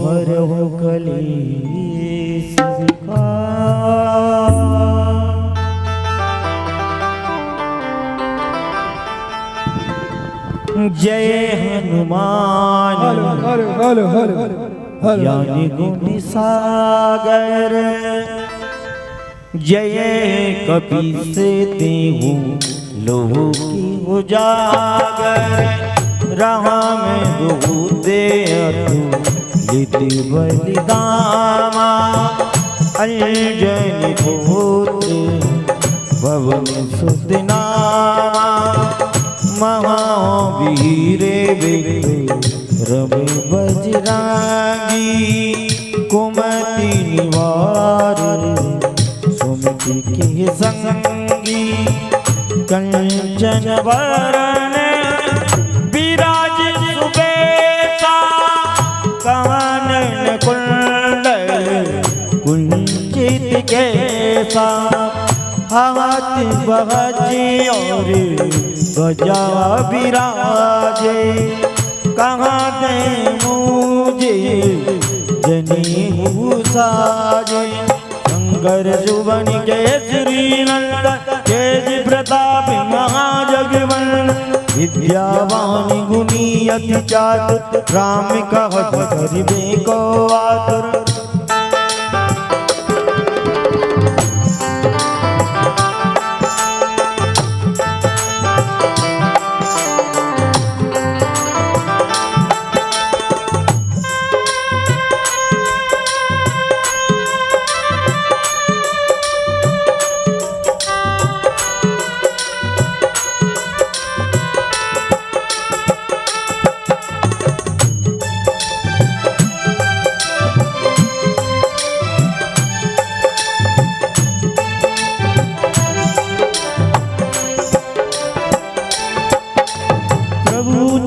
हर हो कलेश जय हनुमान ज्ञानी गुण सागर जय कपीस देहु लोहु की उजागर राम दूते अतुलित बलिदामा अंजनी पुत्र पवन सुत नामा महावीर विक्रम बजरंगी कुमति निवार सुमति के संगी कंचन वरण विराज सुबेसा कानन कुंडल कुंचित केसा हाथ बहजे और गजा विराजे कहाँ दे मुझे जनी साजे शंकर सुवन के श्रीनंदन तेज प्रताप महाजगवन विद्यावान गुणी अति चातुर राम कहत करिबे को आतुर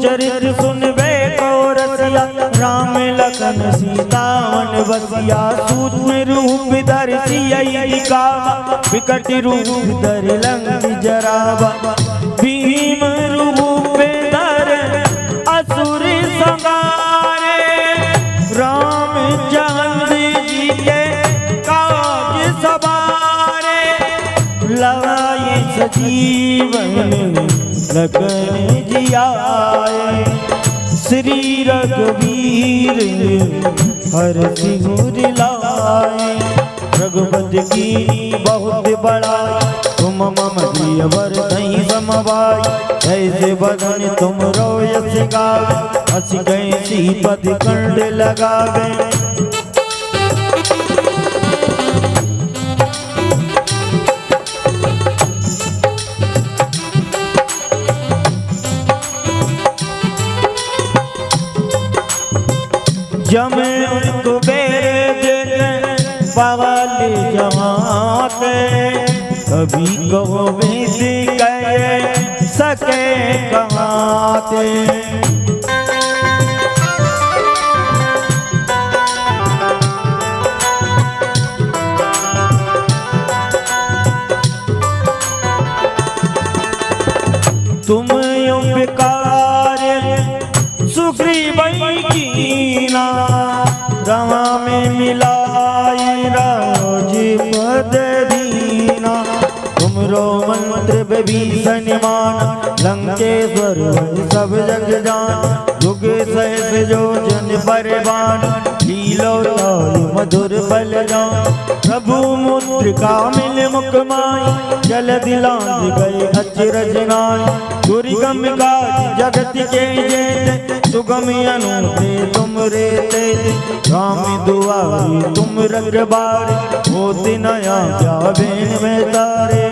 चरित्र सुनबे को रसिया राम लखन सीता वन बसिया सूक्ष्म रूप धर सियहि कावा विकट रूप धर लंक जरावा भीम रूप धर असुर संहारे रामचंद्र जी के काज सवारे लाए सजीवन लखन जियाए श्री रघुवीर हर सिंह लाए रघुपति की बहुत बड़ाई तुम मम प्रिय वरदहि समवाई ऐसे बदन तुम रोयस गावे हंस गए श्रीपद कंठ लगावे जमे उनको बेर देते पावाले जमाते कभी कहो बीत गए सके कमाते तुम यूं बेकार सुग्रीव कीना रवा में मिलाई राजपद दीना तुमरो मंत्र विभीषण मान लंकेश्वर सब जग जान युग सहस जो जन परवान लीलो मधुर बल जान प्रभु मुद्रिका मिल मुख माई जल दिलांग गए अचरज नाई दुर्गम काज जगत के जेते सुगम अनूठे तुम रेते राम दुआरी तुम रखबार होते नया जावे में तारे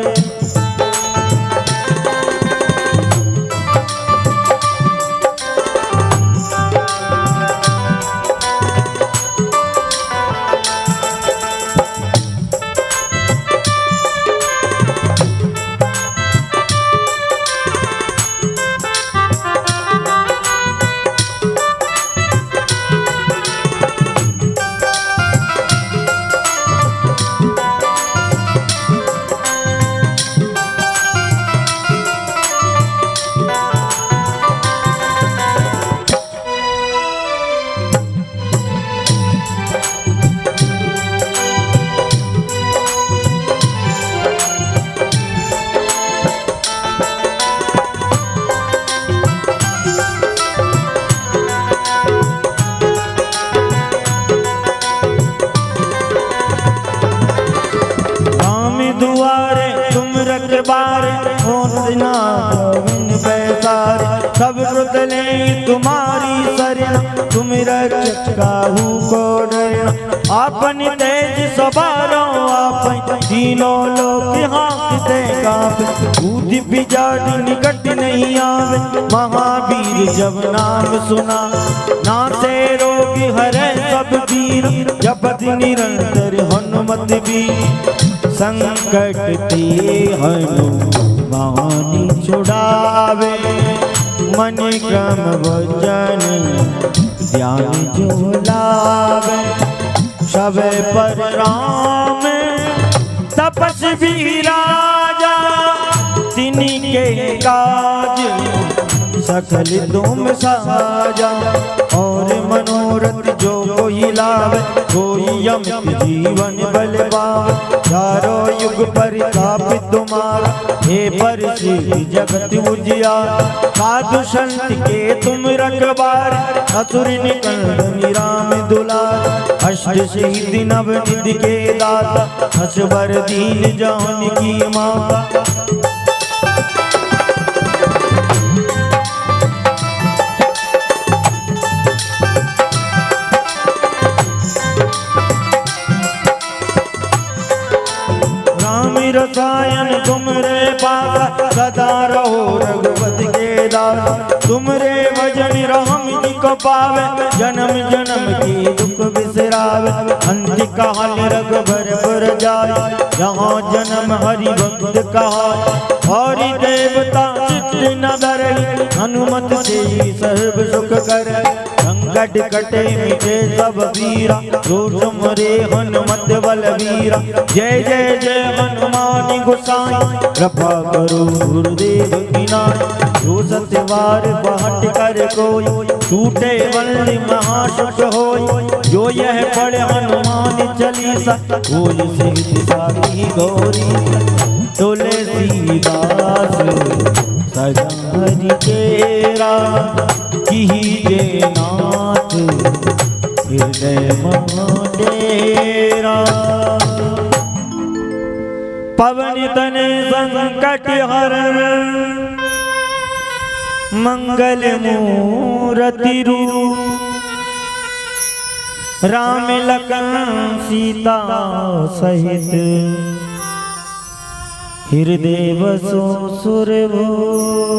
काहू को डरना। आपन तेज सवारो आप तीनों लोग हाँकते कांपे। बूढ़ी बिजारी निकट नहीं आवे, महावीर जब नाम सुना। नासे रोग हरे सब वीर, जपत निरंतर हनुमत वीर। संकट ते हनुमान छुड़ावे, मन क्रम वचन ध्यान जो लावे। सब पर राम तपस्वी राजा, तिन्हीं के काज सकल तुम साजा। और मनोरथ जो कोई लावे, कोई अमित जीवन बल पावे। चारों युग परिताप तुम्हारा, हे परसिद्ध जगत उजियारा। साधु संत के तुम रखवार, असुर निकंदन राम दुलार। अष्ट सिद्धि नव निधि के दाता, हर्षवर दीन जानकी माता। रसायन तुमरे पास, सदा रहो रघुपति के दास। तुमरे भजन राम जी को पावे, जन्म जन्म की दुख बिसरावे। अंत काल रघुबर पुर जाय, जहाँ जन्म हरि भक्त कहाय। हरि देवता चित्त न धरहि, हनुमत से सर्व सुख करे। संकट कटे मिटे सब वीरा, जो तुमरे हनुमत बलवीरा। जय जय जय हनुमान गोसाई, कृपा करो गुरुदेव की नाई। जो सत्यवार बहट कर कोई, टूटे बल्लि महासुख होय। जो यह पढ़े हनुमान चालीसा, होय सिद्धि साखी गौरी। तुलसीदास सदा हरि तेरा, कीजे नाथ हृदय डेरा। पवन तने संकट हरण, मंगल मूरति रूप। राम लखन सीता सहित, हृदय बसो सुरभूप।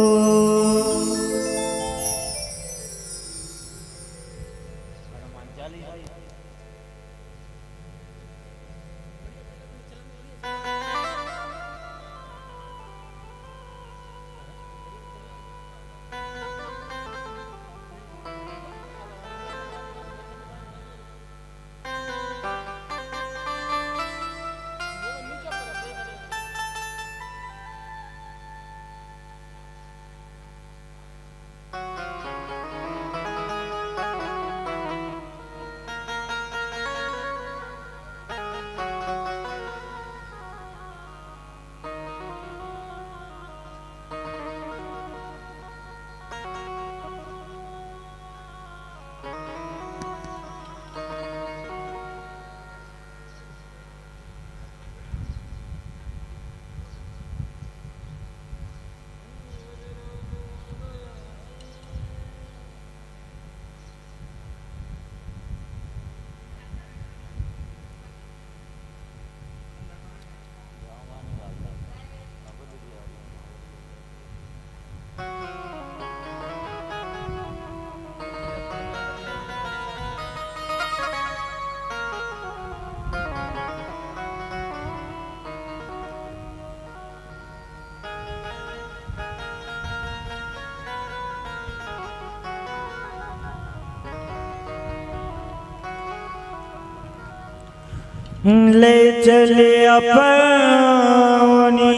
ले चले अपनी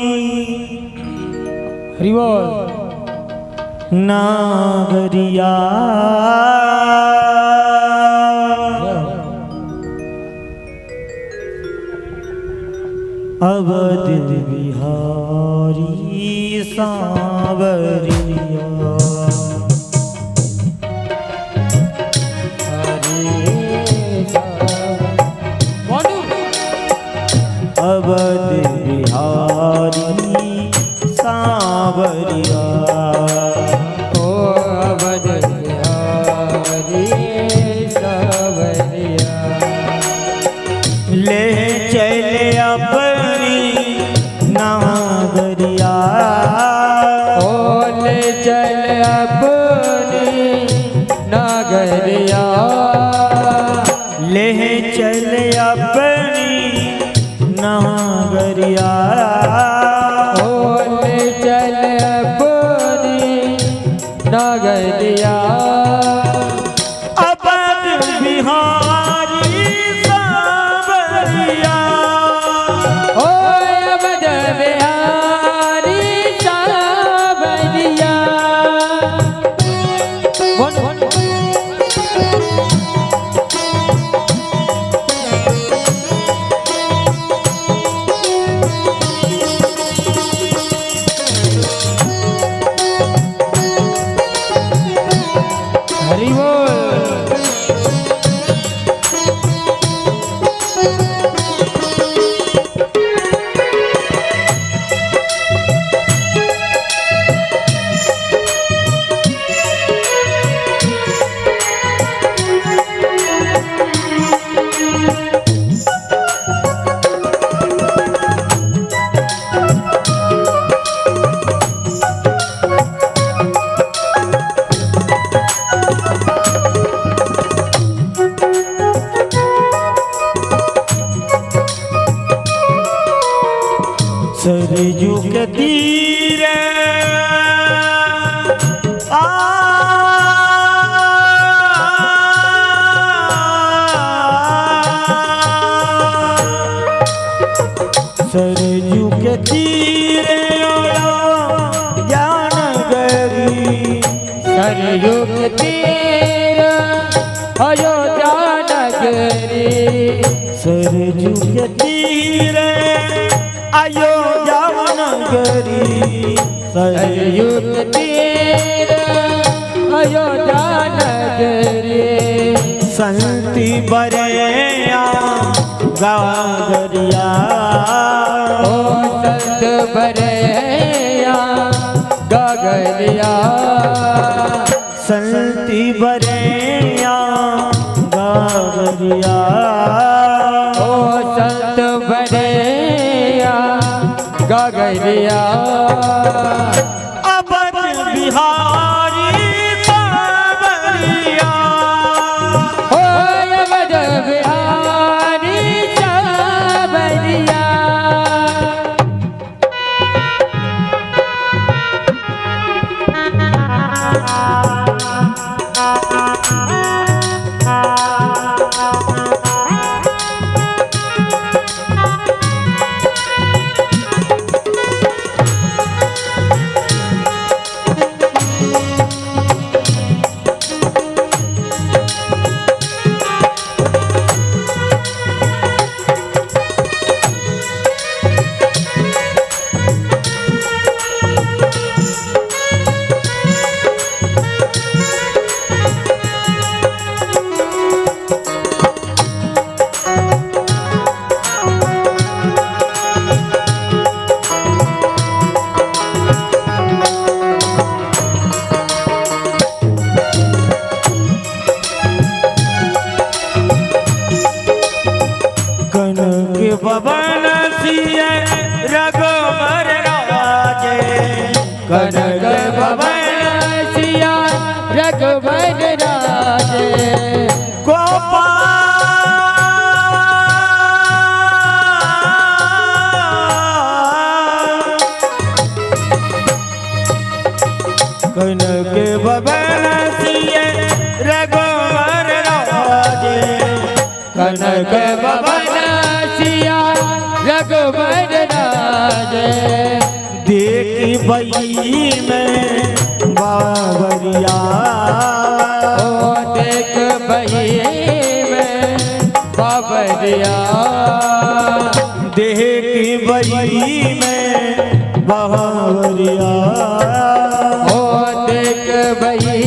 हरि बोल नागरिया अवध बिहारी सांवरिया अवध बिहारी सांवरिया ओ अवध बिहारी सांवरिया ले चल अपनी नागरिया, ले चल अपनी नागरिया। अवध बिहारी सांवरिया, अवध बिहारी सांवरिया। हरि बोल। सरजू के तीरे सरजू के तीरे ज्ञान गरी, सरयू के तीर अयोध्या नगरी। सरजू के तीरे अयोध्या नगरी, सरयू के तीर अयोध्या नगरी। संति बरेया गागरिया, संत बरेया गागरिया। संति बरेया गागरिया, संत बरेया गागरिया। अवध बिहारी सांवरिया, अवध बिहारी सांवरिया। कनक भवन सिय रघुवर राजे, कनक भवन सिया रघुवर राजे। कनक भवन सिय रघुवर राजे, कनक भवन सिया रघुवर राजे। देखी बई में बाबरिया, देख बही में बाबरिया। देखी बई में बाबरिया, देख बही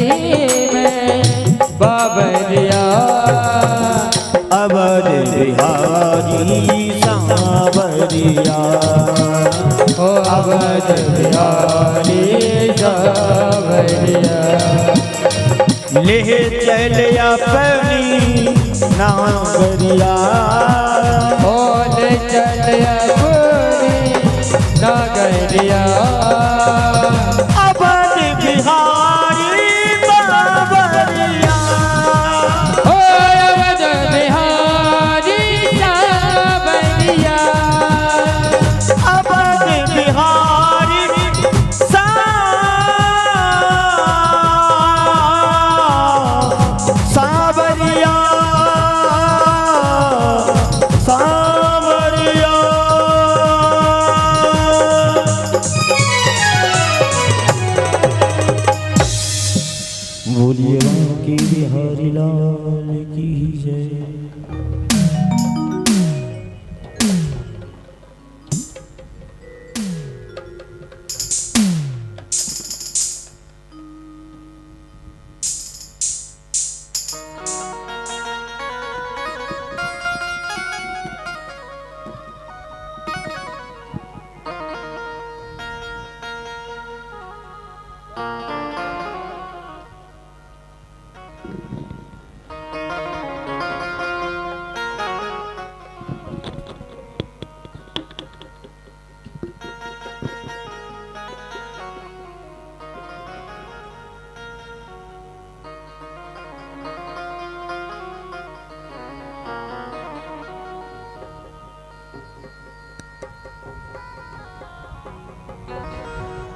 में बाबरिया। अवध बिहारी सांवरिया, अवध बिहारी सांवरिया। ले चल अपनी नागरिया, ले चल अपनी नागरिया। अवध बिहारी बाबरिया, अवध बिहारी जय।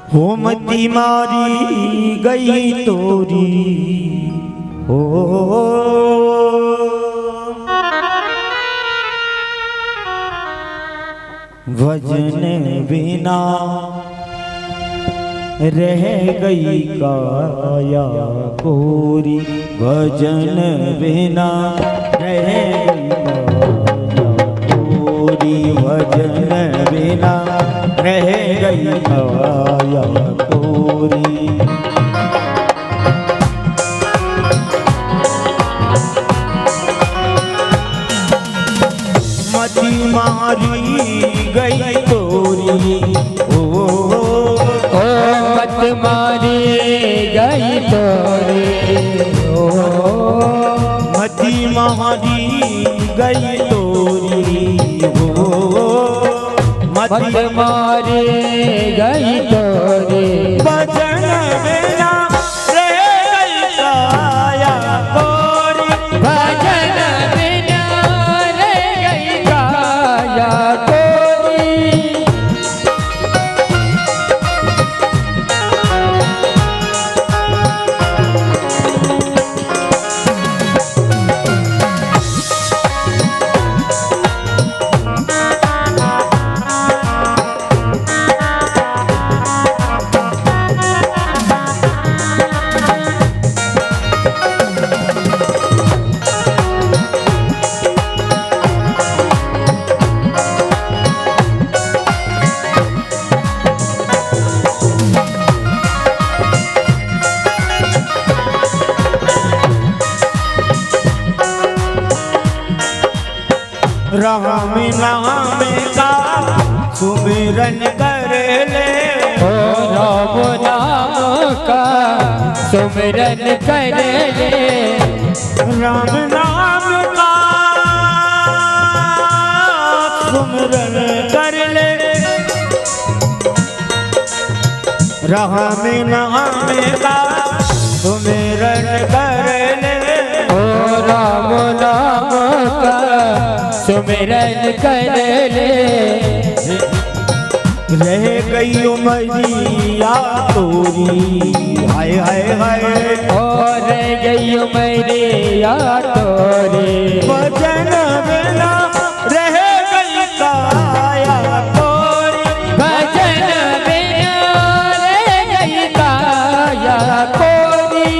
हो मती मारी गई तोरी हो वजन बिना रह गई काया कोरी, वजन बिना रह गई काया कोरी, वजन बिना रह गई काया कोरी। मती मारी गई तोरी ओ मत मारी गई तोरी ओ मती मारी गई तोरी हो मत मारी गई तोरी, वजन बिना रह गई काया कोरी, भजन बिना रह गई काया कोरी। राम नाम का सुमिरन कर ले, ओ राम नाम का सुमिरन कर ले, राम नाम का सुमिरन कर ले, राम नाम का सुमिरन कर ले, ओ राम नाम का सुमिरन कर ले। रह गई उमरिया तोरी हाय हाय हाय, और गई मेरी या तोरी, वजन बिना रह गई काया कोरी, भजन बिना रह गई काया कोरी।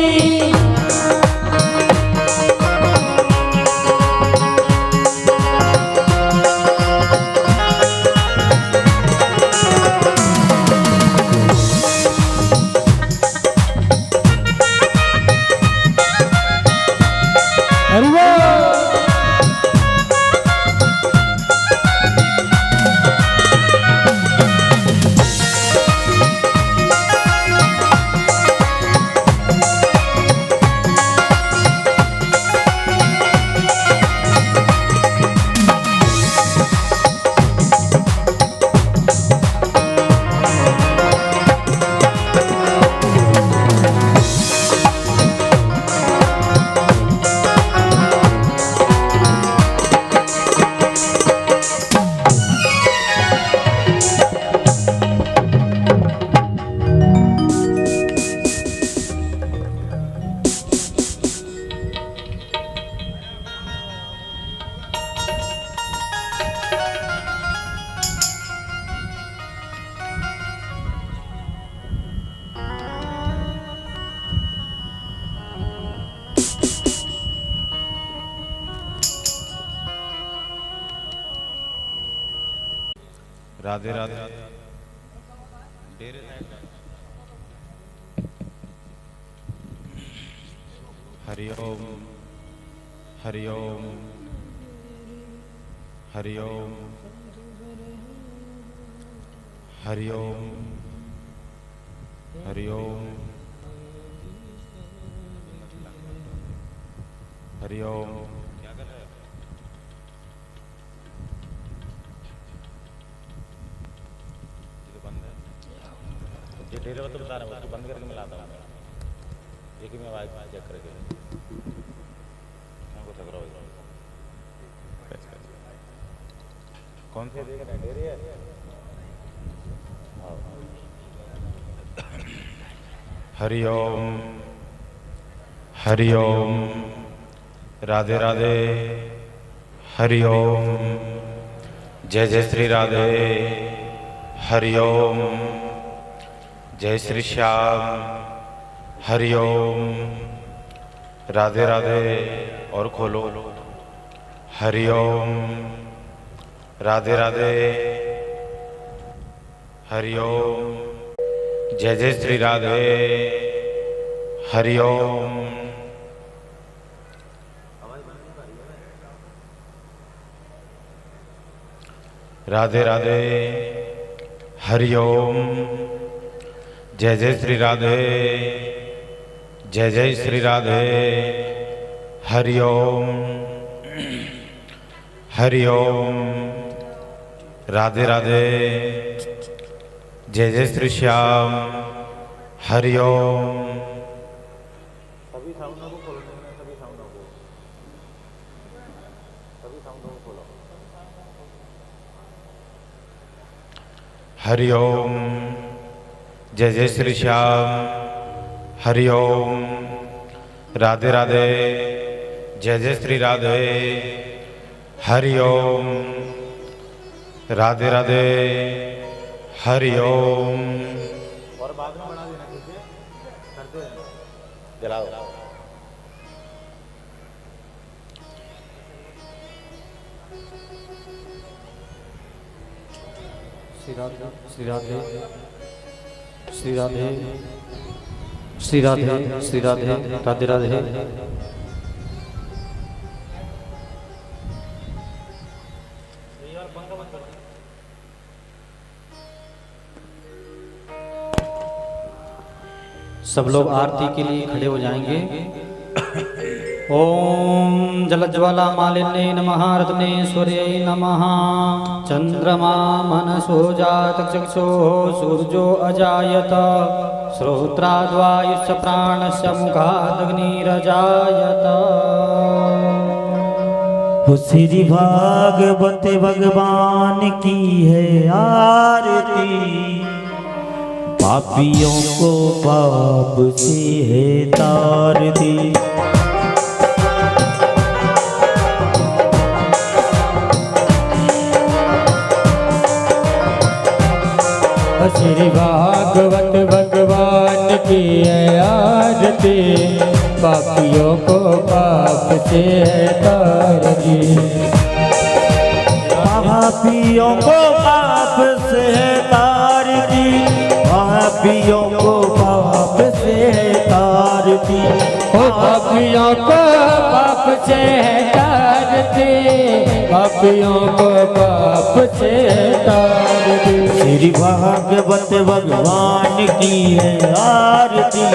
राधे राधे। हरि ओम हरि ओम हरि ओम हरि ओम हरि ओम हरि ओम। क्या कर रहे हो? ये तो बंद है। ये डेरे तो बता रहा हूँ, उसको बंद करके मिलाता हूँ। एक ही में आवाज चेक करके को थक रहा हो। कौन से देख रहे हैं? डेरे है। हरि ओम हरि ओम राधे राधे। हरि ओम जय जय श्री राधे। हरि ओम जय श्री श्याम। हरि ओम राधे राधे। और खोलो। हरि ओम राधे राधे। हरि ओम जय जय श्री राधे। हरि ओम। राधे राधे। हरि ओम जय जय श्री राधे। जय जय श्री राधे। हरि ओम हरि ओम राधे राधे। जय जय श्री श्याम। हरि ओम। सभी साउंडों को खोलो। सभी साउंडों को खोलो। हरि ओम जय जय श्री श्याम। हरि ओम राधे राधे। जय जय श्री राधे। हरि ओम राधे राधे। हरि ओम। और बाद में बना देना, ठीक है? करते हैं। जलाओ। श्री राधे श्री राधे श्री राधे श्री राधे श्री राधे राधे राधे। सब लोग आरती के लिए खड़े हो जाएंगे। ओम जलज्वाला मालिन्ये नमः रत्नेश्वर्यै नमः। चंद्रमा मनसो जात चक्षुः सूर्यो अजायत। श्रोत्राद्वायुश्च प्राणस्य मुखादग्निरजायत। श्री भागवत भगवान की है आरती। पापियों को पाप से है तार दी। श्री भागवत भगवान की है आरती। पापियों को पाप से है तार दी। पापियों को पाप से है तार दी। पापियों को पाप से है तार दी। पापियों को पाप से है तार दी। पापियों को पाप से है तार दी। श्री भागवत भगवान की है आरती।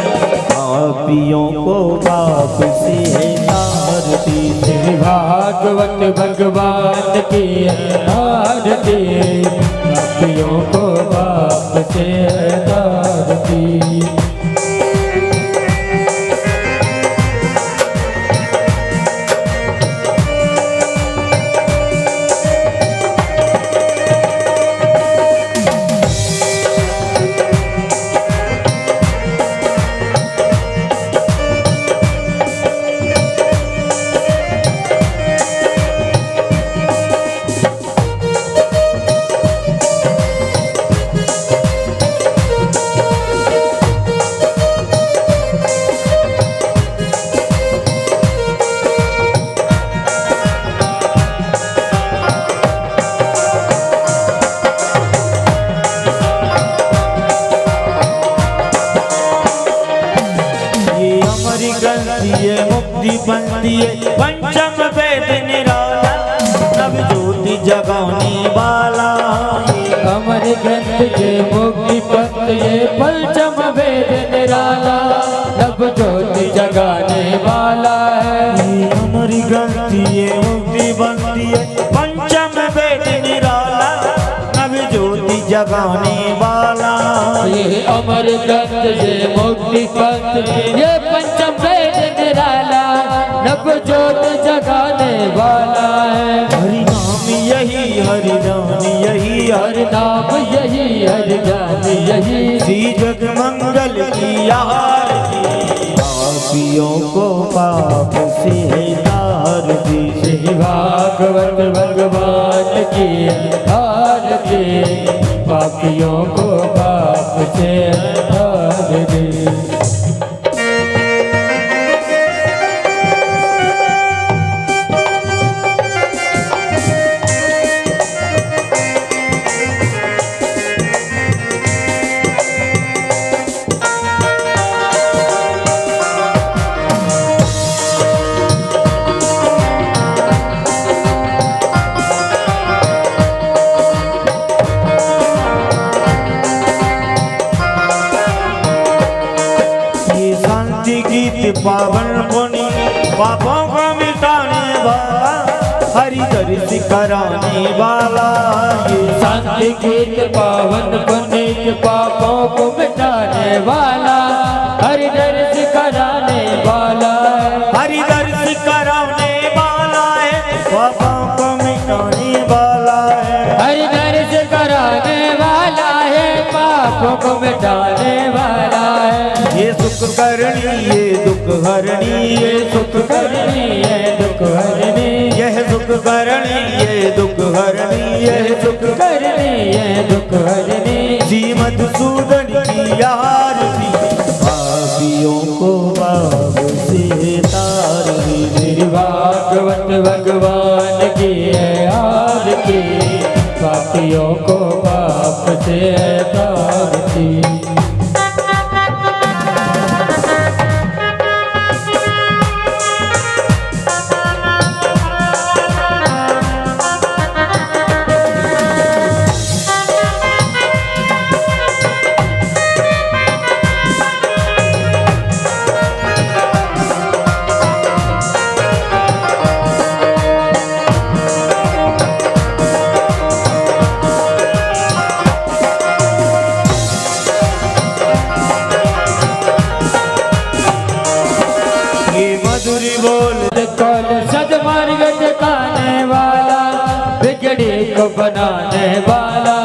पापियों को पाप से है तार दी। श्री भागवत भगवान की है आरती। पापियों को पाप से है तार दी। जगाने वाला अमर ग्रंथ ये मुक्ति पंथ ये पंचम वेद निराला नव ज्योति जगाने वाला है। अमर ग्रंथ ये मुक्ति बनती है पंचम वेद निराला नव ज्योति जगाने वाला ये अमर ग्रंथ ये मुक्ति पंथ ये पंचम वेद निराला नव ज्योति जगाने वाला है। हरि नाम यही हरि जान यही हर नाम यही हर जान यही श्री जग मंगल की आरती पापियों को पाप से तार दी श्री भागवत भगवान की आरती पापियों को पाप से तार दे। पावन पुनि पापों को मिटाने वाला हरि दर्श कराने वाला ये शांति गीत पावन पुनीत पापों को मिटाने वाला हरि दर्श कराने वाला हरि दर्श कराने वाला है पापों को मिटाने वाला है हरि दर्श कराने वाला है पापों को मिटाने वाला है। ये सुख करनी ये दुख हरणी ये सुख करनी है दुख हरनी यह सुख करनी ये दुख हरणी यह सुख करनी है दुख हरनी श्रीमद सूदन की आरती पापियों को पाप से तार दी भागवत भगवान की है आरती पापियों को पाप से तारती। मधुरी बोल कौन सदमार्ग दिखाने वाला बिगड़ी को बनाने वाला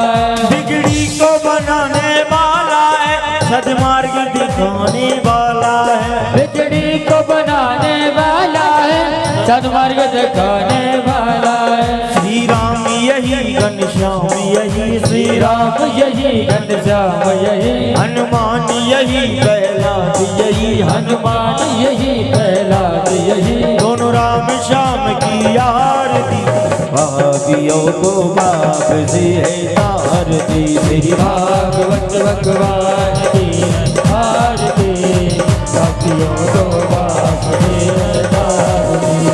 बिगड़ी को बनाने वाला है सदमार्ग दिखाने वाला है बिगड़ी को बनाने वाला है सदमार्ग दिखाने वाला है। श्री राम यही घनश्याम यही श्री राम यही घनश्याम यही हनुमान यही प्रहलाद यही हनुमान यही प्रहलाद यही दोनों राम श्याम की आरती पापियों को पाप से है तार दी श्री भागवत भगवान की आरती पापियों को पाप से तार दी।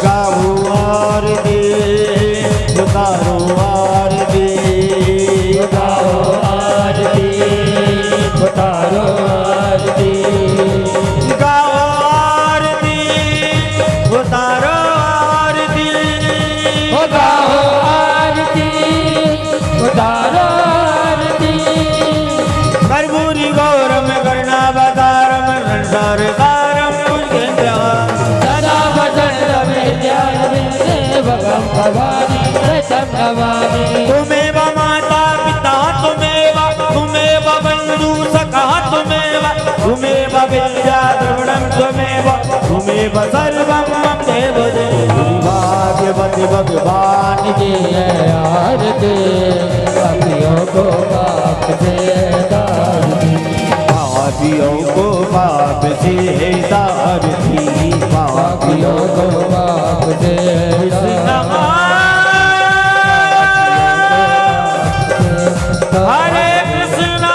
गाओ आरती उतारो आरती गाओ आरती उतारो आरती गाओ आरती उतारो आरती गाओ आरती उतारो आरती कर्पूरी गौरम कर्णावतारम संसार कारम सदा वदन विद्याय भगम भवानी प्रथम नवामि तुमेव माता पिता तुमेव बंधु सखा तुमेव विद्या द्रविणं तुमेव सर्वं मम देव भाग्यवती भगवान की है आरती पापियों को पाप से तारती पापियों को पाप से तारती पापियों को पाप से हरे कृष्णा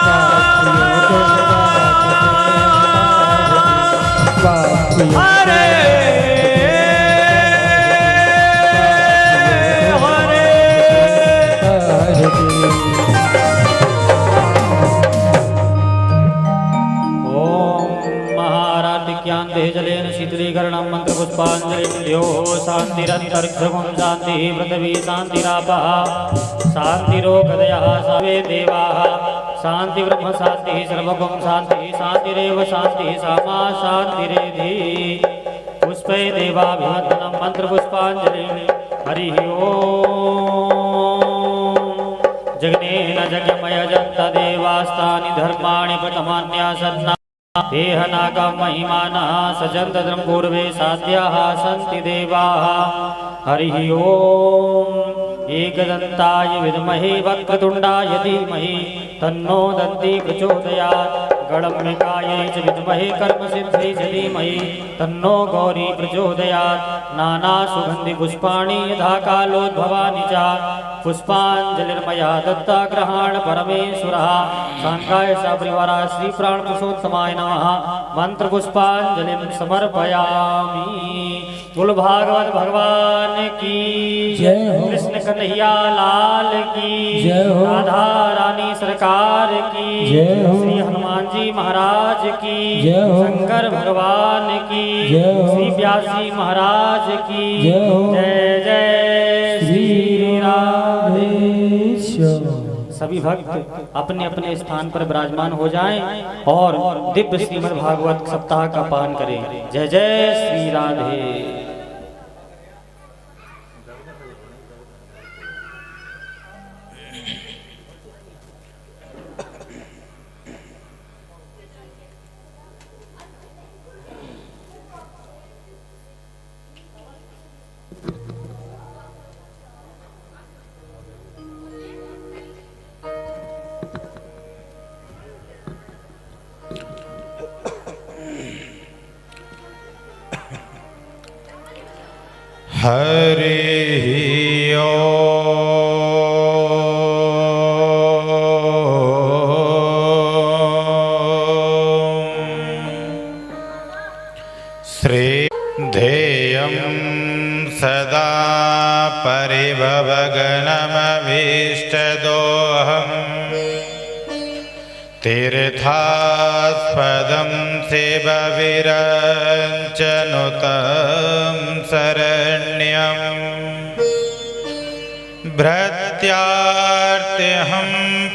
हरे हरे शान्तिरिन्द्रियो शान्तिरन्तरिक्षं शान्तिः पृथिवी शान्तिरापः शान्तिरोगदयः सर्वे देवाः शान्ति ब्रह्म शान्तिः सर्वगुं शान्तिः शान्तिरेव शान्तिः सामा शान्तिरेधि पुष्पै देवाभिवन्दनं मन्त्रपुष्पाञ्जलिं हरिः ओम् जगनेन जगमयजन्त देवास्तानि धर्माणि प्रथमान्यासन्ना देह नागं महिमानः सजन्तद्रं पूर्वे साध्याः सन्ति देवाः हरिः ओम् एकदन्ताय विद्महे वक्रतुण्डाय धीमहि तन्नो दन्ती प्रचोदयात् गणम्यकायै च विद्महे कर्मसिद्ध्यै च धीमहि तन्नो गौरी प्रचोदयात् नानासुगन्धिपुष्पाणि यथा कालोद्भवानि च पुष्पाञ्जलिर्मया दत्ता ग्रहाण परमेश्वरः साङ्गाय सपरिवाराय श्रीप्राणपुरुषोत्तमाय नमः मन्त्रपुष्पाञ्जलिं समर्पयामि। बोल भागवत भगवान की जय हो। कृष्ण कन्हैया लाल की जय हो। राधा रानी सरकार की जय हो। श्री हनुमान जी महाराज की जय हो। शंकर भगवान की जय हो। श्री व्यास जी महाराज की जय हो। जय जय श्री राधे। राधेश्याम। सभी भक्त अपने अपने स्थान पर विराजमान हो जाएं और दिव्य श्रीमद् भागवत सप्ताह का पान करें। जय जय श्री राधे। हरि श्री ध्येयं सदा परिभवगणमभीष्टदोहम् तीर्थास्पदं सेवविरञ्चनुतं शरण्यं भृत्यार्त्यहं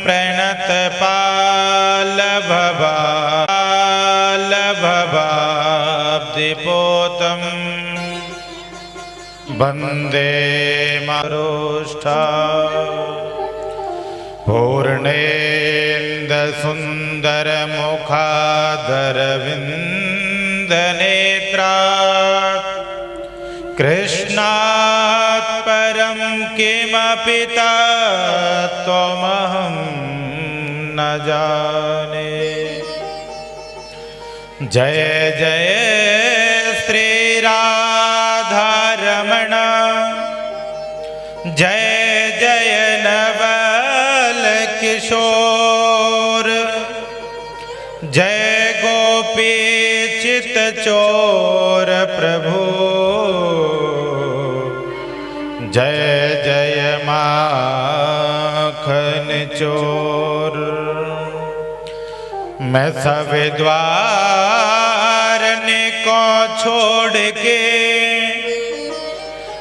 प्रणतपालभवाब्दिपोतं वन्दे मारोष्ठा पूर्णेन्दुसुन्दरमुखादरविन्दनेत्रात् कृष्णात् परं किमपि तत्त्वमहं न जाने। जय जय श्रीराधारमण जय जय नवल किशोर जय गोपी चित चोर प्रभु जय जय माखन चोर। मैं सब द्वार को छोड़ के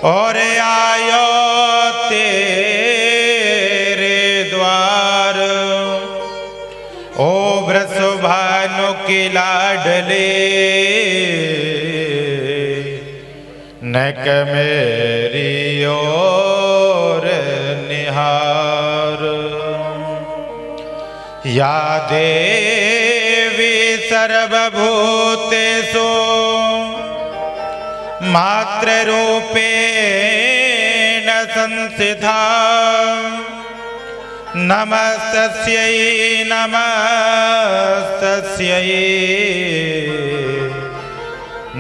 और आयो तेरे द्वार। ओ वृषभानु की लाडले नक मेरी ओर निहार। या देवी सर्वभूतेषु मातृरूपेण संस्थिता नमस्तस्यै नमस्तस्यै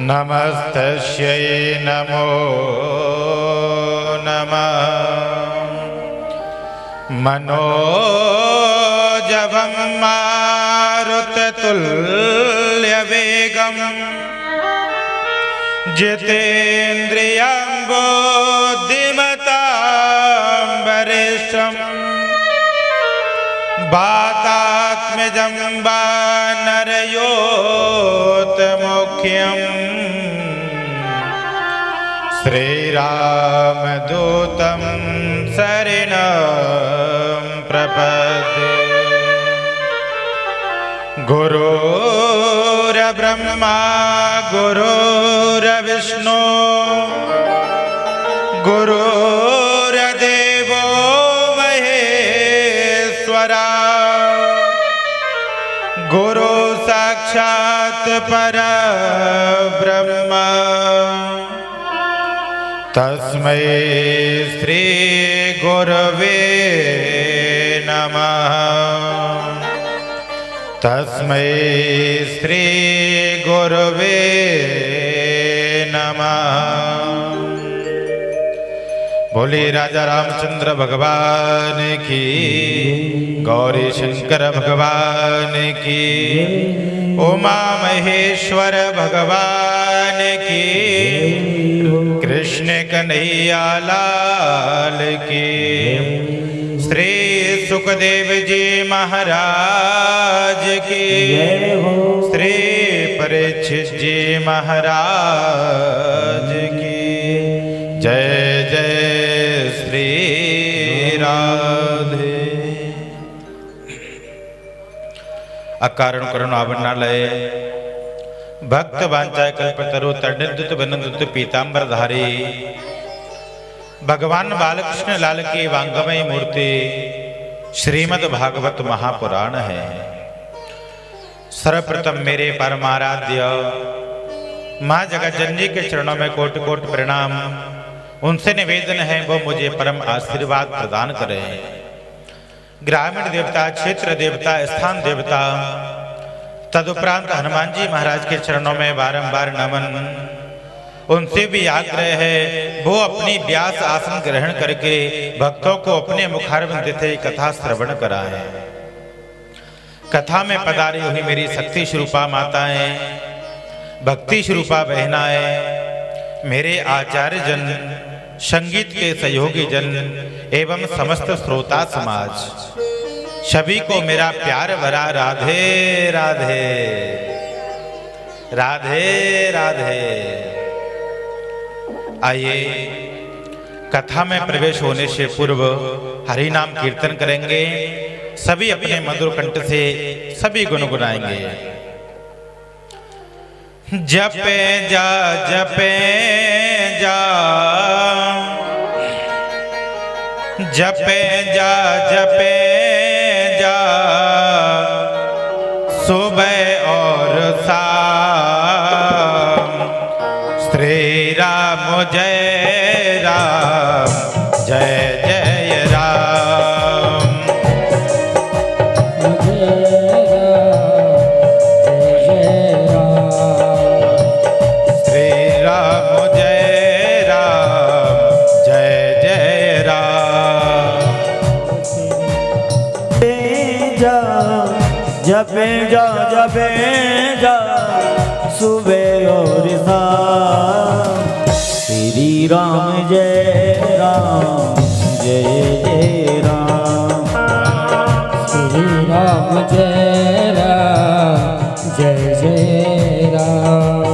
नमस्तस्यै नमो नमः। मनोजवं मारुततुल्यवेगं जितेन्द्रियं बुद्धिमतां वरिष्ठं वातात्मजं वानरयोतमुख्यं श्रीरामदूतं शरणं प्रपद्ये। गुरुर्ब्रह्मा गुरुर्विष्णु गुरुर्देवो महेश्वरा गुरु साक्षात् परब्रह्म तस्मै श्री गुरवे नमः। तस्मै श्री गुरवे नमः। बोले राजा रामचंद्र भगवान की, गौरी शंकर भगवान की, उमा महेश्वर भगवान की, कृष्ण कन्हैया लाल की, श्री सुखदेव जी महाराज की, श्री परीक्षित जी महाराज की जय जय श्री राधे। अकारण करुणावनालय भक्त वांछा कल्पतरु तरणिद्युत वनदुत पीतांबरधारी भगवान बालकृष्ण लाल की वांगमय मूर्ति श्रीमद् भागवत महापुराण है। सर्वप्रथम मेरे परमाराध्य माँ जगज्जननी के चरणों में कोटि कोटि प्रणाम। उनसे निवेदन है वो मुझे परम आशीर्वाद प्रदान करें। ग्रामीण देवता, क्षेत्र देवता, स्थान देवता, तदुपरांत हनुमान जी महाराज के चरणों में बारंबार नमन। उनसे भी आग्रह है वो अपनी व्यास आसन ग्रहण करके भक्तों को अपने मुखारविंद से कथा श्रवण कराएं। कथा में पधारी हुई मेरी शक्ति स्वरूपा माताएं, भक्ति स्वरूपा बहनाएं, मेरे आचार्य जन, संगीत के सहयोगी जन एवं समस्त श्रोता समाज, सभी को मेरा प्यार भरा राधे राधे राधे राधे। आइए कथा में प्रवेश होने से पूर्व हरि नाम कीर्तन करेंगे। सभी अपने मधुर कंठ से सभी गुनगुनाएंगे। जपे जा जपे जा जपे जा जपे जा सुबह और शाम श्री राम जय राम जय जय राम। श्री राम जय राम जय जय राम। जपे जा जपे जा सुबह और शाम श्री राम जय राम जय जय राम। श्री राम जय राम जय जय राम।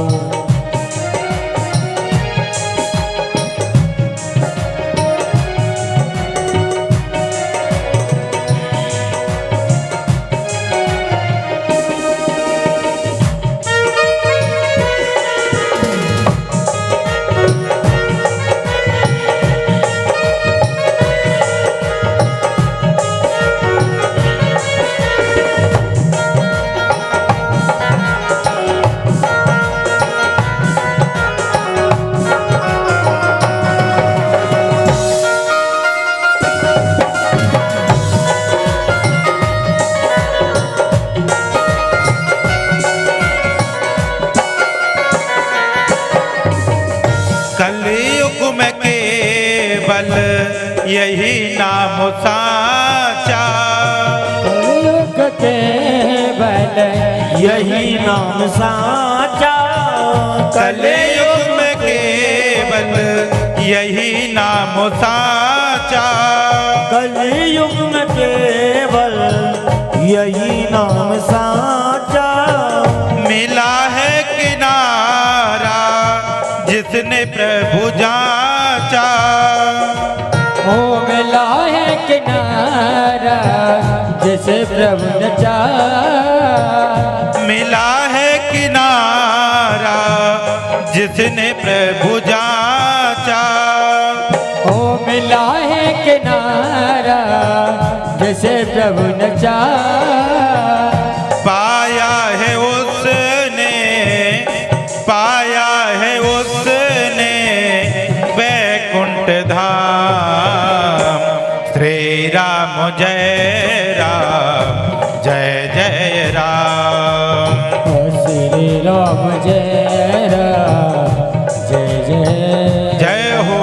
कलयुग में केवल यही नाम साचा। कलयुग केवल यही नाम साचा। कलयुग में केवल यही नाम साचा। कलयुग में केवल यही नाम साचा। मिला है किनारा जिसने प्रभु जान किनारा जिसे प्रभु ने चाहा। मिला है किनारा जिसने प्रभु जाचा। ओ मिला है किनारा जिसे प्रभु ने चाहा। पाया है उसने वैकुंठ धाम। श्री राम जय राम जय जय राम। श्री राम जय राम जय जय जय हो।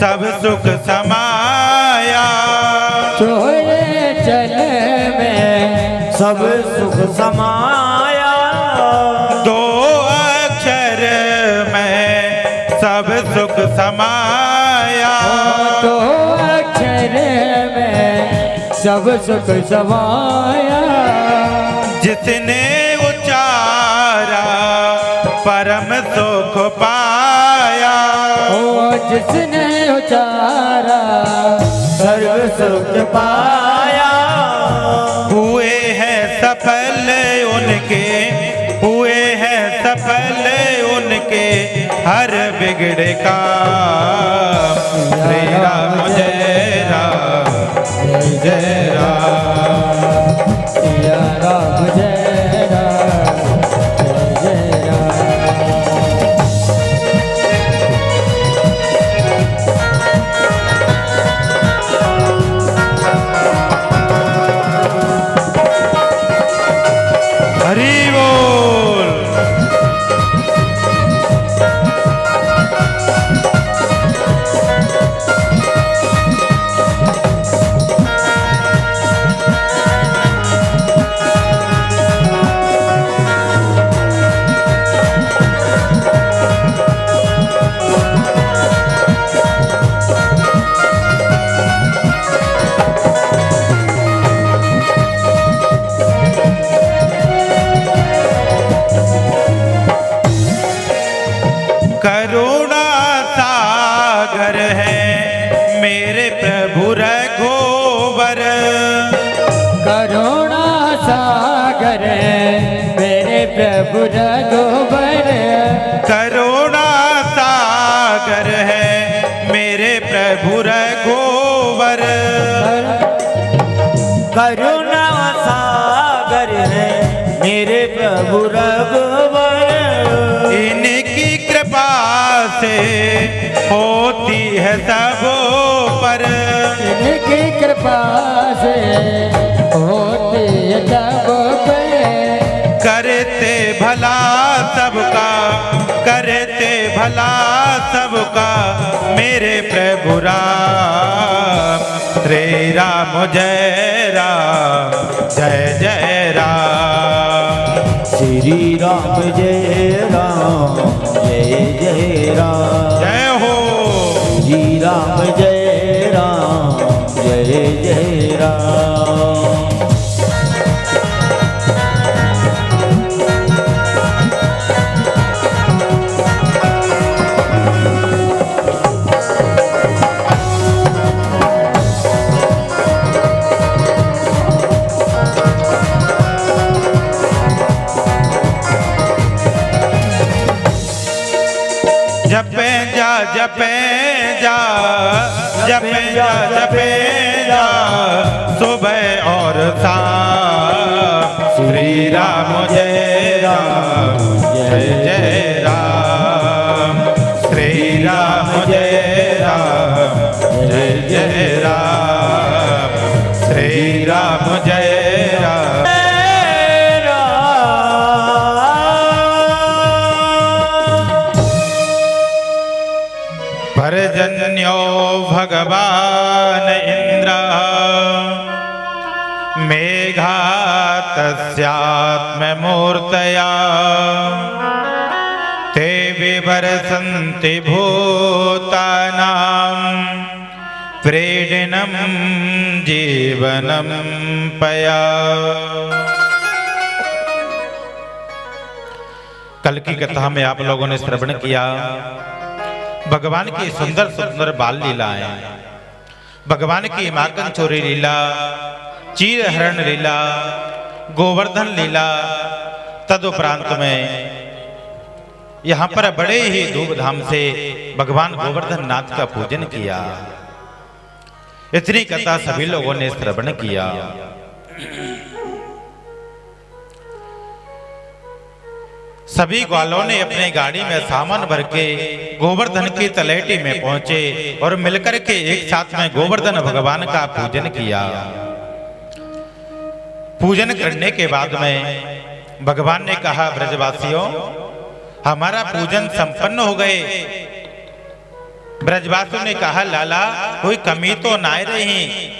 सब सुख समाया। चोरे चल में सब सुख समाया। दो अक्षर में सब सुख समाया। दो अक्षर में सब सुख समाया। जिसने उचारा परम सुख पाया। ओ जिसने उचारा सर्व सुख पाया। हुए हैं सफल उनके, हुए हैं सफल उनके हर बिगड़े काम। श्री राम जय राम जय राम। सिया राम जय राम जय जय राम। हरि बोल। करुणा सागर है मेरे प्रभु रघुवर। करुणा सागर मेरे प्रभु रघुवर। करुणा सागर है मेरे प्रभु रघुवर। करुणा सागर है मेरे प्रभु रघुवर। इनकी कृपा से होती है सबों पर। इनकी कृपा से होती है सबों पर। करते भला सबका, करते भला सबका मेरे प्रभु राम। श्री राम जय राम जय जय राम। श्री राम जय राम जय जय राम। जय हो। श्री राम जय राम जय जय राम। जपे जा जपे जा जपे जा जपे जा सुबह और शाम। श्री राम जय राम जय जय तन्यो भगवान इंद्र मेघातस्यात्ममूर्तया ते विवर्षन्ति भूतानां प्रेरणं जीवनं पया। कल की कथा में आप लोगों ने श्रवण किया भगवान की सुंदर सुंदर बाल लीलाएं, भगवान की माखन चोरी लीला, चीर हरण लीला, गोवर्धन लीला। तदुपरांत में यहाँ पर बड़े ही धूमधाम से भगवान गोवर्धन नाथ का पूजन किया। इतनी कथा सभी लोगों ने श्रवण किया। सभी ग्वालों ने अपने गाड़ी में सामान भर के गोवर्धन की तलेटी में पहुंचे और मिलकर के एक साथ में गोवर्धन भगवान का पूजन किया। पूजन करने के बाद में भगवान ने कहा, ब्रजवासियों हमारा पूजन संपन्न हो गए। ब्रजवासियों ने कहा, लाला कोई कमी तो ना रही।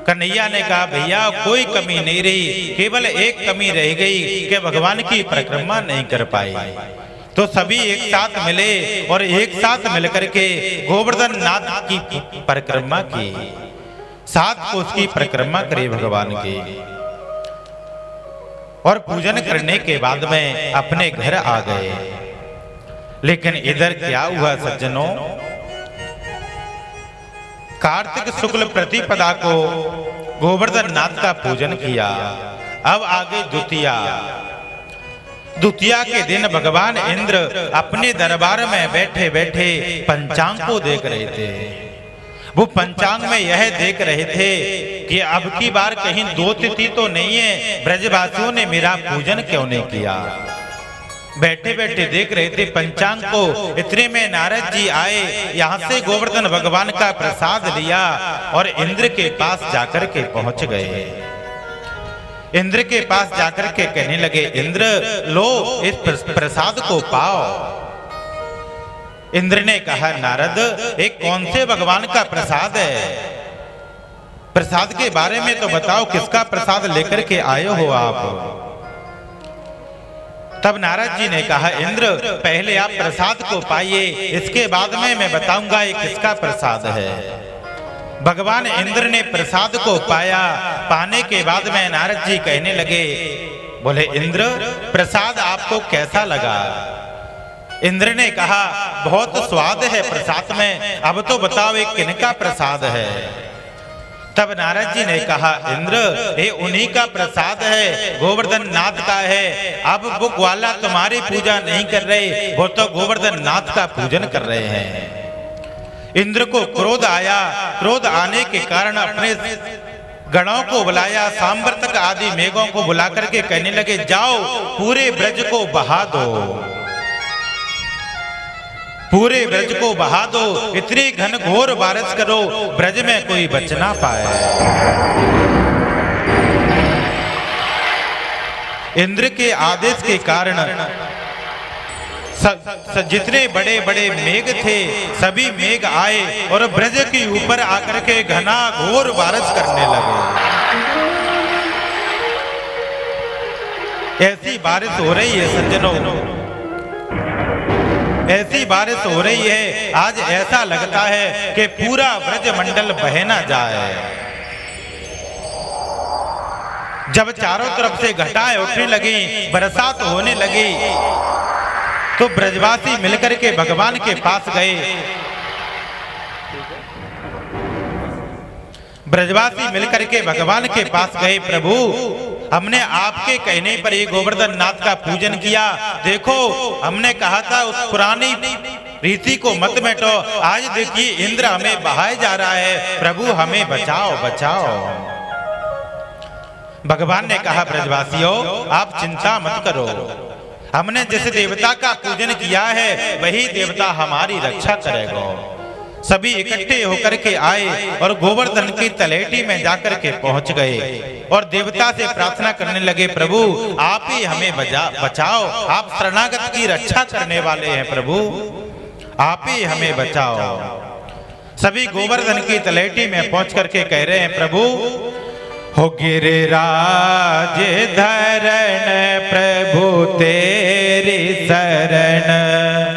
कन्हैया ने कहा, भैया कोई कमी नहीं रही, केवल एक कमी रह गई कि भगवान की परिक्रमा नहीं कर पाई। तो सभी एक साथ मिले और एक साथ मिलकर के गोवर्धन नाथ की परिक्रमा की, 7 कोस की परिक्रमा करी भगवान की। और पूजन करने के बाद में अपने घर आ गए। लेकिन इधर क्या हुआ सज्जनों, कार्तिक शुक्ल प्रतिपदा को गोवर्धन नाथ का पूजन किया। अब आगे द्वितीया। द्वितीया के दिन भगवान इंद्र अपने दरबार में बैठे बैठे पंचांग को देख रहे थे। वो पंचांग में यह देख रहे थे कि अब की बार कहीं 2 तिथि तो नहीं है, ब्रजवासियों ने मेरा पूजन क्यों नहीं किया। बैठे बैठे देख रहे थे पंचांग को। इतने में नारद जी आए, यहाँ से गोवर्धन भगवान का प्रसाद लिया और इंद्र के पास जाकर के पहुंच गए। इंद्र के पास जाकर के कहने लगे, इंद्र लो इस प्रसाद को पाओ। इंद्र ने कहा, नारद एक कौन से भगवान का प्रसाद है, प्रसाद के बारे में तो बताओ, किसका प्रसाद लेकर के आए हो आप। तब नारद जी ने कहा, इंद्र पहले आप प्रसाद को पाइए, इसके बाद में मैं बताऊंगा ये किसका प्रसाद है। भगवान इंद्र ने प्रसाद को पाया। पाने के बाद में नारद जी कहने लगे, बोले इंद्र प्रसाद आपको कैसा लगा। इंद्र ने कहा, बहुत स्वाद है प्रसाद में, अब तो बताओ ये किनका प्रसाद है। तब नारद जी ने कहा, इंद्र ये उन्हीं का प्रसाद है, गोवर्धन नाथ का है। अब वो ग्वाला तुम्हारी पूजा नहीं कर रहे, वो तो गोवर्धन नाथ का पूजन कर रहे हैं। इंद्र को क्रोध आया। क्रोध आने के कारण अपने गणों को बुलाया, सांवर्तक आदि मेघों को बुला करके कहने लगे, जाओ पूरे ब्रज को बहा दो, पूरे ब्रज को बहा दो, इतनी घन घोर बारिश करो ब्रज में कोई बच ना पाए। इंद्र के आदेश के कारण जितने बड़े बड़े मेघ थे सभी मेघ आए और ब्रज के ऊपर आकर के घना घोर बारिश करने लगे। ऐसी बारिश हो रही है सज्जनों, ऐसी बारिश हो रही है, आज ऐसा लगता है कि पूरा ब्रज मंडल बह ना जाए। जब चारों तरफ से घटाएं उठने लगी, बरसात होने लगी, तो ब्रजवासी मिलकर के भगवान के पास गए। ब्रजवासी मिलकर के भगवान के पास गए, प्रभु हमने आपके कहने पर ये गोवर्धन नाथ का पूजन किया, देखो हमने कहा था उस पुरानी रीति को मत मिटाओ, आज देखिए इंद्र हमें बहाए जा रहा है, प्रभु हमें बचाओ बचाओ। भगवान ने कहा, ब्रजवासियों आप चिंता मत करो, हमने जिस देवता का पूजन किया है वही देवता हमारी रक्षा करेगा। सभी इकट्ठे होकर के आए और गोवर्धन की तलेटी में जाकर के पहुंच गए और देवता से प्रार्थना करने लगे, प्रभु आप ही हमें बचाओ, आप शरणागत की रक्षा करने वाले हैं, प्रभु आप ही हमें बचाओ। सभी गोवर्धन की तलेटी में पहुंच करके कह रहे हैं, प्रभु हो गिरिराज धरण प्रभु तेरी शरण।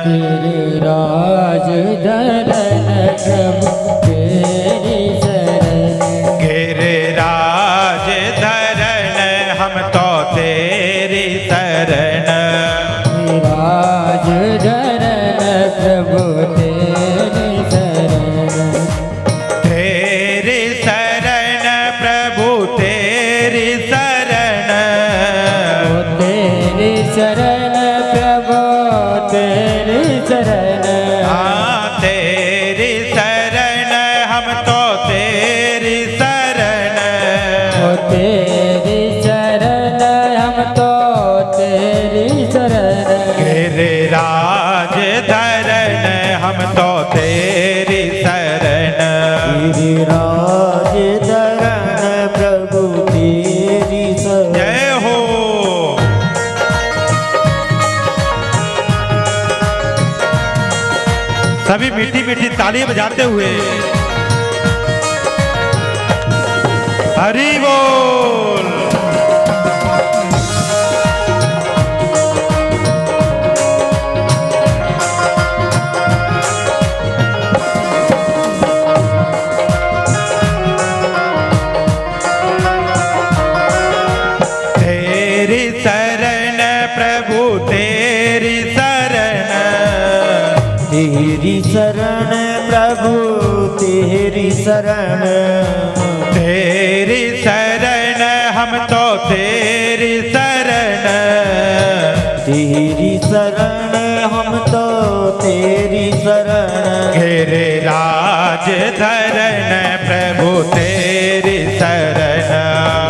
गिरिराज धरण प्रभु तेरी शरण। गिरिराज धरण हम तो तेरी शरण। गिरिराज धरण प्रभु तेरी शरण। तेरी शरण प्रभु तेरी शरण। तेरी शरण प्रभु तेरी शरण। हाँ तेरी शरण हम तो तेरी शरण। तेरी शरण हम तो तेरी शरण। गिरिराज धरण हम तो तेरी शरण। गिरिराज धरण प्रभु तेरी शरण। जय हो। सभी मीठी मीठी ताली बजाते हुए हरि बोल। तेरी शरण प्रभु तेरी शरण। तेरी शरण प्रभु तेरी शरण। तेरी शरण हम तो तेरी शरण। तेरी शरण हम तो तेरी शरण। गिरिराज धरण प्रभु तेरी शरण।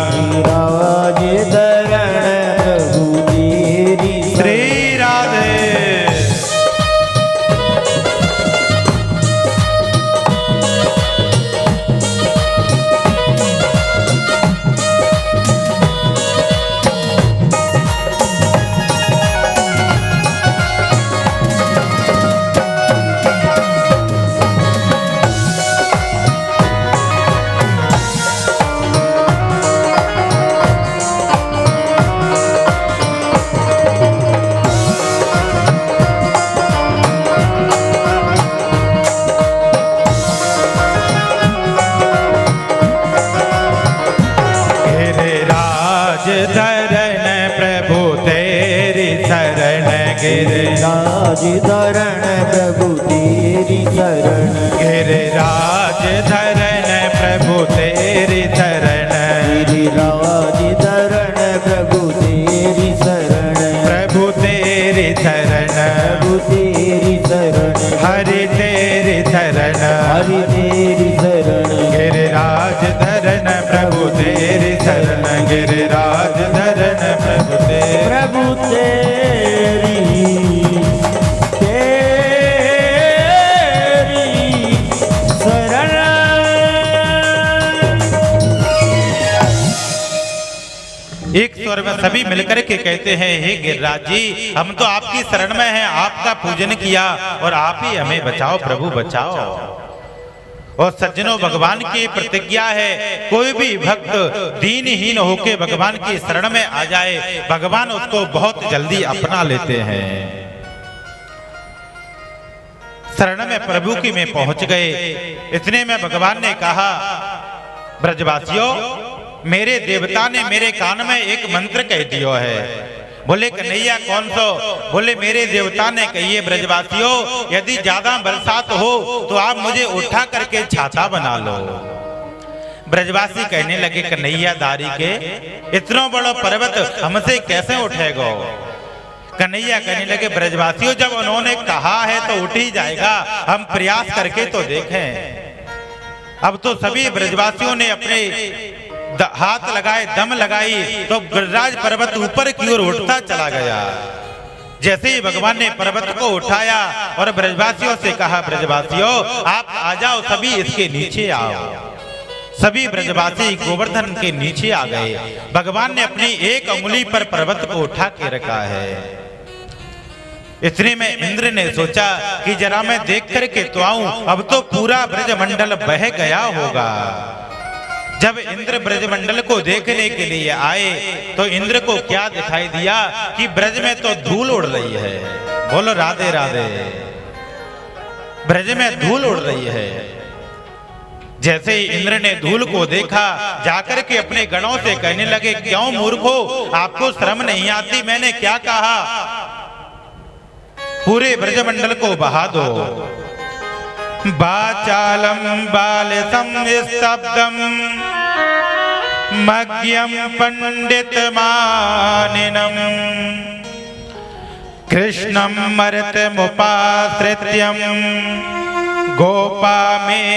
गिरिराज धरण प्रभु तेरी श्री राधे। गिरिराज धरण प्रभु तेरी शरण। गिरिराज धरण प्रभु तेरी शरण। गिरिराज धरण प्रभु तेरी शरण। गिरिराज धरण प्रभु तेरी शरण। प्रभु तेरी शरण। प्रभु तेरी शरण। हरि तेरी शरण। हरि तेरी शरण। गिरिराज धरण प्रभु तेरी शरण। गिरिराज धरण प्रभु तेरी। प्रभु तेरी शरण। एक स्वर में सभी मिलकर के कहते हैं, हे गिरिराज जी हम तो आपकी शरण में हैं, आपका पूजन किया और आप ही हमें बचाओ प्रभु बचाओ। और सज्जनों भगवान की प्रतिज्ञा है, कोई भी भक्त दीनहीन होके भगवान की शरण में आ जाए भगवान उसको बहुत जल्दी अपना लेते हैं। शरण में प्रभु की में पहुंच गए। इतने में भगवान ने कहा, ब्रजवासियों मेरे देवता ने मेरे कान में एक मंत्र कह दियो है। बोले कन्हैया कौन सो? बोले मेरे देवता ने कहिए ब्रजवासियों यदि ज्यादा बरसात हो तो आप मुझे उठा करके छाता बना लो। ब्रजवासी कहने लगे कन्हैया दारी के इतना बड़ा पर्वत हमसे कैसे उठेगा? कन्हैया कहने लगे ब्रजवासियों जब उन्होंने कहा है तो उठ ही जाएगा, हम प्रयास करके तो देखें। अब तो सभी ब्रजवासियों ने अपने हाथ लगाए, दम लगाई तो गिरिराज पर्वत ऊपर की ओर उठता चला गया। जैसे ही भगवान ने पर्वत को उठाया और ब्रजवासियों से कहा, ब्रजवासियों आप आ जाओ, सभी इसके नीचे आओ। सभी ब्रजवासी गोवर्धन के नीचे आ गए। भगवान ने अपनी एक उंगली पर पर्वत को उठा के रखा है। इतने में इंद्र ने सोचा कि जरा मैं देख करके तो आऊं, अब तो पूरा ब्रजमंडल बह गया होगा। जब इंद्र ब्रजमंडल को देखने के लिए आए तो इंद्र को क्या दिखाई दिया कि ब्रज में तो धूल उड़ रही है। बोलो राधे राधे। ब्रज में धूल उड़ रही है। जैसे ही इंद्र ने धूल को देखा, जाकर के अपने गणों से कहने लगे, क्यों मूर्खो, आपको शर्म नहीं आती? मैंने क्या कहा? पूरे ब्रजमंडल को बहा दो। बाचालम बालसम स्तब्धम मग्यम पंडित मानिनम कृष्णम मर्तमुपाश्रित्यम गोपा में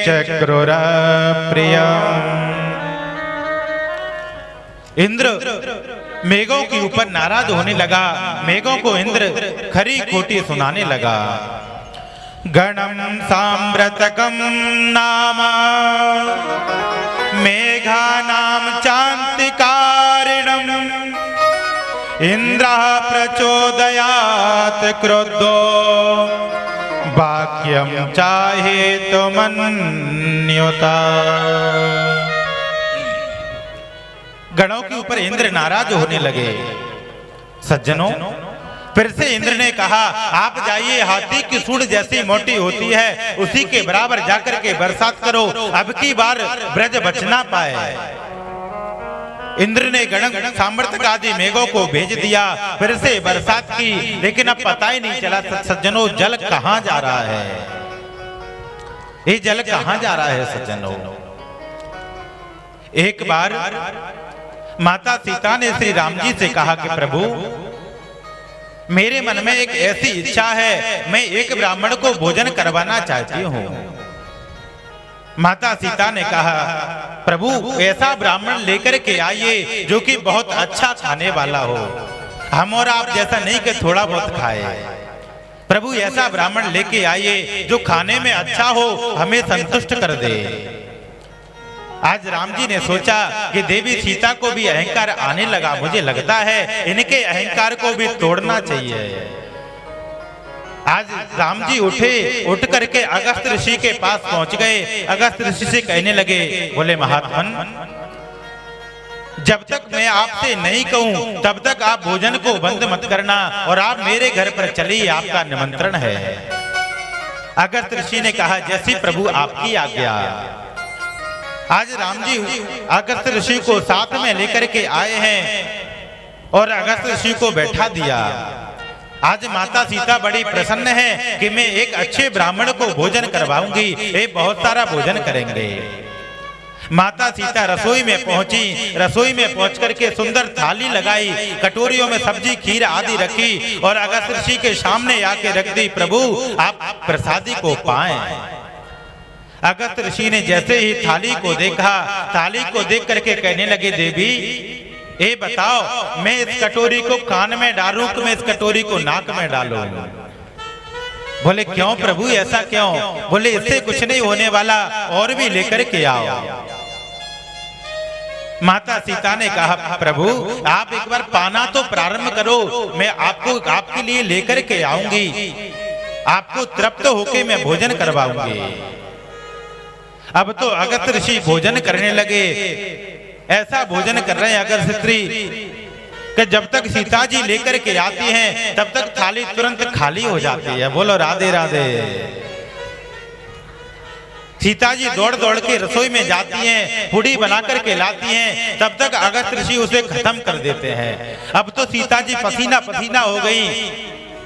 चक्रुर प्रियम। इंद्र मेघों के ऊपर नाराज होने लगा। मेघों को इंद्र खरी खोटी सुनाने लगा। गणम साम्रतकम नाम मेघा नाम चांतिकारिणम इंद्र प्रचोदयात क्रोधो वाक्यम चाहे तो मन्योता। गणों के ऊपर इंद्र नाराज होने लगे। सज्जनों, फिर से इंद्र ने कहा, आप जाइए, हाथी की सूंड जैसी मोटी होती है उसी के बराबर जाकर के बरसात करो, अब की बार ब्रज बच ना पाए। इंद्र ने गण सामर्थ्य आदि मेघों को भेज दिया, फिर से बरसात की, लेकिन अब पता ही नहीं चला सज्जनों जल कहां जा रहा है। ये जल कहां जा रहा है सज्जनों? एक बार माता सीता ने श्री राम जी से कहा कि प्रभु, मेरे मन में एक ऐसी इच्छा है, मैं एक ब्राह्मण को भोजन करवाना चाहती हूँ। माता सीता ने कहा, प्रभु ऐसा ब्राह्मण लेकर के आइए जो कि बहुत अच्छा खाने वाला हो, हम और आप जैसा नहीं कि थोड़ा बहुत खाए। प्रभु ऐसा ब्राह्मण लेके आइए जो खाने में अच्छा हो, हमें संतुष्ट कर दे। आज राम जी ने सोचा कि देवी सीता को भी अहंकार आने लगा, मुझे लगता है इनके अहंकार को भी तोड़ना चाहिए। आज राम जी उठ करके अगस्त्य ऋषि के पास पहुंच गए। अगस्त्य ऋषि से कहने लगे, बोले महात्मन, जब तक मैं आपसे नहीं कहूं तब तक आप भोजन को बंद मत करना और आप मेरे घर पर चलिए, आपका निमंत्रण है। अगस्त्य ऋषि ने कहा, जैसी प्रभु आपकी आज्ञा। आज राम जी अगस्त्य ऋषि को साथ में लेकर के आए हैं और अगस्त्य ऋषि को बैठा दिया। आज माता सीता बड़ी प्रसन्न है कि मैं एक अच्छे ब्राह्मण को भोजन करवाऊंगी, ये बहुत सारा भोजन करेंगे। माता सीता रसोई में पहुंची। रसोई में पहुंच करके सुंदर थाली लगाई, कटोरियों में सब्जी खीर आदि रखी और अगस्त्य ऋषि के सामने आके रख दी, प्रभु आप प्रसादी को पाएं। अगस्त्य ऋषि ने जैसे ही थाली को देखा, थाली को देख करके कहने लगे, देवी ये बताओ, मैं इस कटोरी को कान में डालूं कि मैं इस कटोरी को नाक में डालूं? बोले क्यों प्रभु, ऐसा क्यों? बोले इससे कुछ नहीं होने वाला, और भी लेकर के आओ। माता सीता ने कहा, प्रभु आप एक बार पाना तो प्रारंभ करो, मैं आपको आपके लिए लेकर के आऊंगी, आपको तृप्त होके मैं भोजन करवाऊंगी। अब तो अगस्त्य ऋषि भोजन करने लगे। ऐसा भोजन कर रहे हैं अगस्त्य ऋषि कि जब तक सीता जी लेकर के आती हैं तब तक थाली तुरंत खाली हो जाती है। बोलो राधे राधे। सीता जी दौड़ दौड़ के रसोई में जाती हैं, पूड़ी बना करके लाती हैं, तब तक अगस्त्य ऋषि उसे खत्म कर देते हैं। अब तो सीता जी पसीना पसीना हो गई,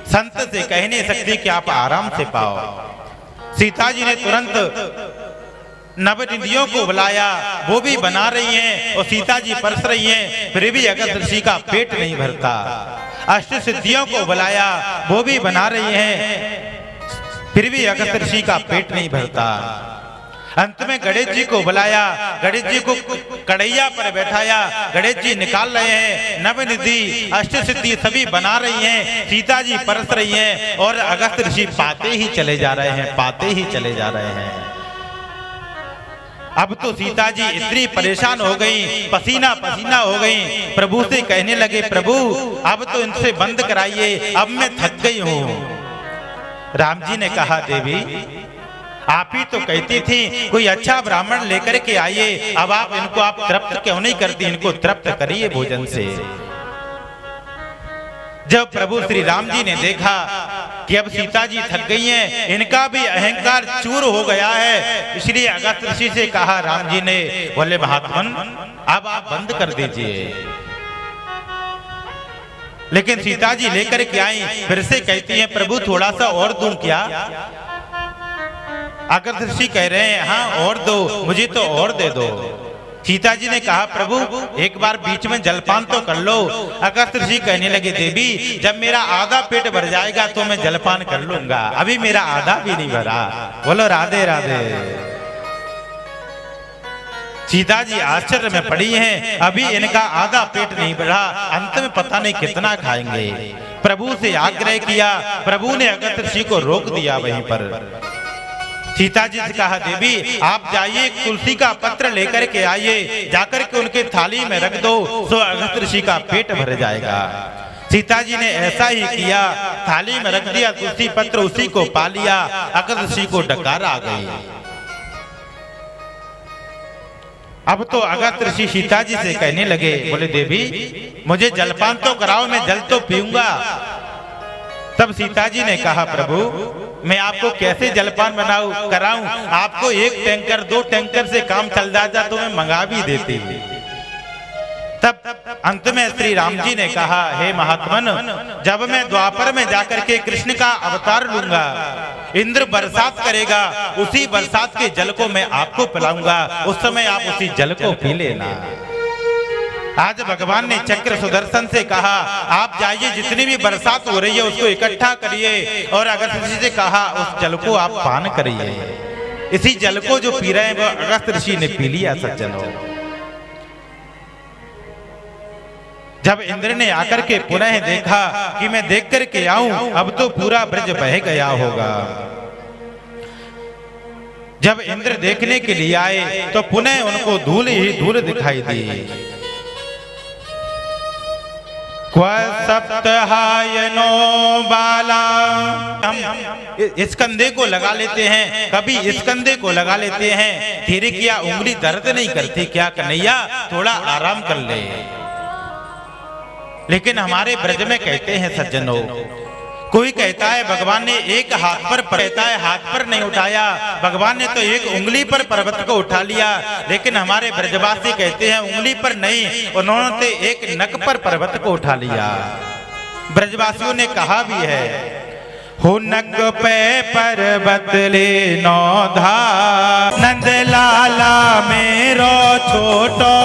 संत से कह नहीं सकती कि आप आराम से पाओ। सीता जी ने तुरंत नवनिधियों को बुलाया, वो भी बना रही हैं और सीता जी परस रही हैं, फिर भी अगस्त्य ऋषि का पेट नहीं भरता। अष्ट सिद्धियों को बुलाया, वो भी बना रही हैं, फिर भी अगस्त्य ऋषि का पेट नहीं भरता। अंत में गणेश जी को बुलाया, गणेश जी को कढ़ैया पर बैठाया, गणेश जी निकाल रहे हैं, नवनिधि अष्ट सिद्धि सभी बना रही हैं, सीता जी परस रही हैं और अगस्त्य ऋषि पाते ही चले जा रहे हैं, पाते ही चले जा रहे हैं। अब तो सीता जी इतनी परेशान हो गई, पसीना पसीना हो गई। प्रभु से कहने लगे, प्रभु अब तो इनसे बंद कराइए, अब मैं थक गई हूं। राम जी ने कहा, देवी आप ही तो कहती थी कोई अच्छा ब्राह्मण लेकर के आइए, अब आप इनको आप तृप्त क्यों नहीं करती? इनको तृप्त करिए भोजन से। जब प्रभु श्री राम जी ने देखा कि अब सीता जी थक गई हैं, इनका भी अहंकार चूर हो गया है, इसलिए अगस्त ऋषि से कहा राम जी ने, बोले महात्मन अब आप बंद कर दीजिए। लेकिन सीता जी लेकर के आई, फिर से कहती हैं, प्रभु थोड़ा सा और दूं क्या? अगस्त ऋषि कह रहे हैं, हाँ और दो, मुझे तो और दे दो। सीता जी ने कहा, प्रभु एक बार बीच में जलपान तो कर लो। अगस्त ऋषि कहने लगे, देवी जब मेरा आधा पेट भर जाएगा तो मैं जलपान कर लूंगा, अभी मेरा आधा भी नहीं भरा। बोलो राधे राधे। सीता जी आश्चर्य में पड़ी हैं, अभी इनका आधा पेट नहीं भरा, अंत में पता नहीं कितना खाएंगे। प्रभु से आग्रह किया, प्रभु ने अगस्त ऋषि को रोक दिया वहीं पर। सीता जी से कहा, देवी आप जाइए तुलसी का पत्र लेकर के आइए, जाकर के उनके थाली में रख दो, तो अगस्त ऋषि का पेट भर जाएगा। सीता जी ने ऐसा ही किया, थाली में रख दिया तुलसी पत्र, उसी को पा लिया। अगस्त ऋषि को डकार आ गई। अब तो अगस्त ऋषि सीता जी से कहने लगे, बोले देवी मुझे जलपान तो कराओ, मैं जल तो पीऊंगा। तब सीता जी ने कहा, प्रभु मैं आपको कैसे जलपान कराऊं? आपको एक टैंकर दो टैंकर से काम चल जाता तो मैं मंगा भी देती। तब अंत में श्री राम जी ने कहा, हे महात्मन जब मैं द्वापर में जाकर के कृष्ण का अवतार लूंगा, इंद्र बरसात करेगा, उसी बरसात के जल को मैं आपको पिलाऊंगा, उस समय आप उसी जल को पी लेना। आज भगवान ने चक्र सुदर्शन से कहा, आप जाइए जितनी भी बरसात हो रही है उसको इकट्ठा करिए, और अगस्त ऋषि से कहा उस जल को आप पान करिए। इसी जल को जो पी रहे हैं वो अगस्त ऋषि ने पी लिया। सज्जनों, जब इंद्र ने आकर के पुनः देखा कि मैं देख कर के आऊं, अब तो पूरा ब्रज बह गया होगा। जब इंद्र देखने के लिए आए तो पुनः उनको धूल ही धूल दिखाई दी। सप्तहायनो बाला, हम इस कंधे को लगा लेते हैं, कभी इस कंधे को लगा लेते हैं, धीरे किया उंगली दर्द नहीं करती क्या कन्हैया, थोड़ा आराम कर ले। लेकिन हमारे ब्रज में कहते हैं सज्जनों, कोई कहता है भगवान ने एक हाथ पर कहता है हाथ पर नहीं उठाया, भगवान ने तो एक उंगली पर पर्वत को उठा लिया। लेकिन हमारे ब्रजवासी कहते हैं उंगली पर नहीं, उन्होंने तो एक नक पर पर्वत को उठा लिया। ब्रजवासियों ने कहा भी है, हो नक पे पर्वत ले नौ धा, नंद लाला मेरो छोटो